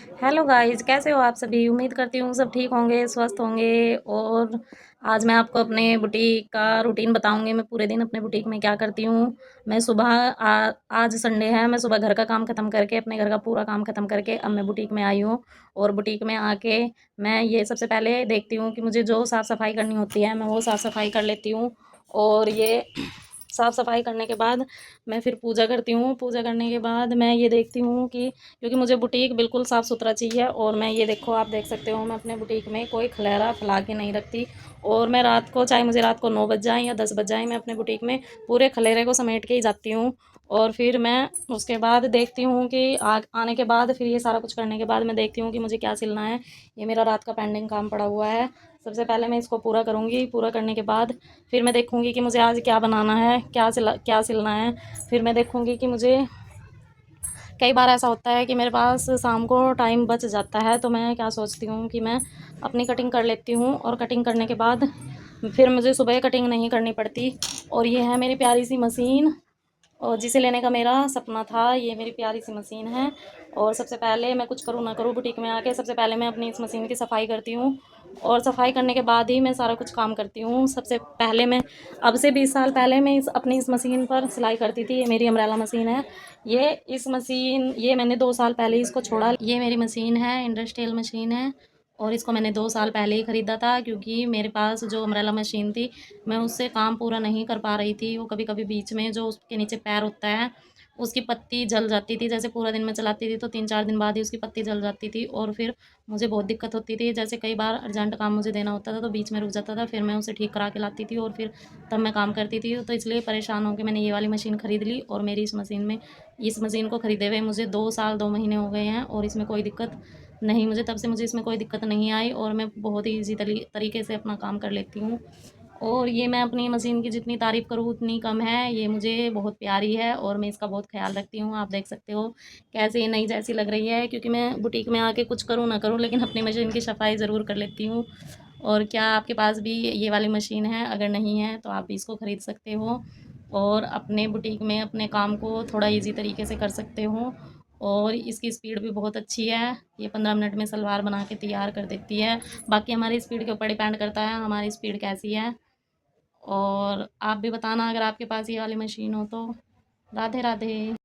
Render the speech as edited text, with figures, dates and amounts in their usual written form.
Hello guys, कैसे हो आप सभी। उम्मीद करती हूँ सब ठीक होंगे, स्वस्थ होंगे। और आज मैं आपको अपने बुटीक का रूटीन बताऊंगी। मैं पूरे दिन अपने बुटीक में क्या करती हूँ। मैं सुबह आज संडे है, मैं सुबह घर का काम ख़त्म करके, अपने घर का पूरा काम ख़त्म करके अब मैं बुटीक में आई हूँ। और बुटीक में आके मैं ये सबसे पहले देखती हूँ कि मुझे जो साफ़ सफाई करनी होती है मैं वो साफ़ सफाई कर लेती हूँ। और ये साफ़ सफाई करने के बाद मैं फिर पूजा करती हूँ। पूजा करने के बाद मैं ये देखती हूँ कि क्योंकि मुझे बुटीक बिल्कुल साफ़ सुथरा चाहिए। और मैं ये देखो, आप देख सकते हो, मैं अपने बुटीक में कोई खलेरा फैला के नहीं रखती। और मैं रात को, चाहे मुझे रात को 9 बज जाए या 10 बज जाए, मैं अपने बुटीक में पूरे खलेरे को समेट के ही जाती हूँ। और फिर मैं उसके बाद देखती हूँ कि आने के बाद, फिर ये सारा कुछ करने के बाद मैं देखती हूँ कि मुझे क्या सिलना है। ये मेरा रात का पेंडिंग काम पड़ा हुआ है। सबसे पहले मैं इसको पूरा करूँगी। पूरा करने के बाद फिर मैं देखूँगी कि मुझे आज क्या बनाना है, क्या सिलना है। फिर मैं देखूँगी कि मुझे, कई बार ऐसा होता है कि मेरे पास शाम को टाइम बच जाता है, तो मैं क्या सोचती हूँ कि मैं अपनी कटिंग कर लेती हूँ। और कटिंग करने के बाद फिर मुझे सुबह कटिंग नहीं करनी पड़ती। और ये है मेरी प्यारी सी मशीन, और जिसे लेने का मेरा सपना था। ये मेरी प्यारी सी मशीन है। और सबसे पहले मैं कुछ करूँ ना करूँ, बुटीक में आके सबसे पहले मैं अपनी इस मशीन की सफाई करती हूँ। और सफाई करने के बाद ही मैं सारा कुछ काम करती हूँ। सबसे पहले मैं, अब से 20 साल पहले मैं अपनी इस मशीन पर सिलाई करती थी। ये मेरी अम्ब्रेला मशीन है। ये मैंने 2 साल पहले इसको छोड़ा। ये मेरी मशीन है, इंडस्ट्रियल मशीन है। और इसको मैंने 2 साल पहले ही ख़रीदा था, क्योंकि मेरे पास जो अम्ब्रेला मशीन थी, मैं उससे काम पूरा नहीं कर पा रही थी। वो कभी कभी बीच में जो उसके नीचे पैर होता है, उसकी पत्ती जल जाती थी। जैसे पूरा दिन मैं चलाती थी तो 3-4 दिन बाद ही उसकी पत्ती जल जाती थी। और फिर मुझे बहुत दिक्कत होती थी। जैसे कई बार अर्जेंट काम मुझे देना होता था तो बीच में रुक जाता था, फिर मैं उसे ठीक करा के लाती थी और फिर तब मैं काम करती थी। तो इसलिए परेशान होकर मैंने ये वाली मशीन ख़रीद ली। और मेरी इस मशीन को ख़रीदे हुए मुझे 2 साल 2 महीने हो गए हैं, और इसमें कोई दिक्कत नहीं, मुझे तब से मुझे इसमें कोई दिक्कत नहीं आई। और मैं बहुत ही ईज़ी तरीके से अपना काम कर लेती हूँ। और ये, मैं अपनी मशीन की जितनी तारीफ़ करूँ उतनी कम है। ये मुझे बहुत प्यारी है और मैं इसका बहुत ख़्याल रखती हूँ। आप देख सकते हो कैसे ये नई जैसी लग रही है, क्योंकि मैं बुटीक में आके कुछ करूँ ना करूँ, लेकिन अपनी मशीन की सफाई ज़रूर कर लेती हूँ। और क्या आपके पास भी ये वाली मशीन है? अगर नहीं है तो आप भी इसको ख़रीद सकते हो और अपने बुटीक में अपने काम को थोड़ा ईज़ी तरीके से कर सकते हो। और इसकी स्पीड भी बहुत अच्छी है। ये 15 मिनट में सलवार बना के तैयार कर देती है। बाकी हमारी स्पीड के ऊपर डिपेंड करता है हमारी स्पीड कैसी है। और आप भी बताना अगर आपके पास ये वाली मशीन हो तो। राधे राधे।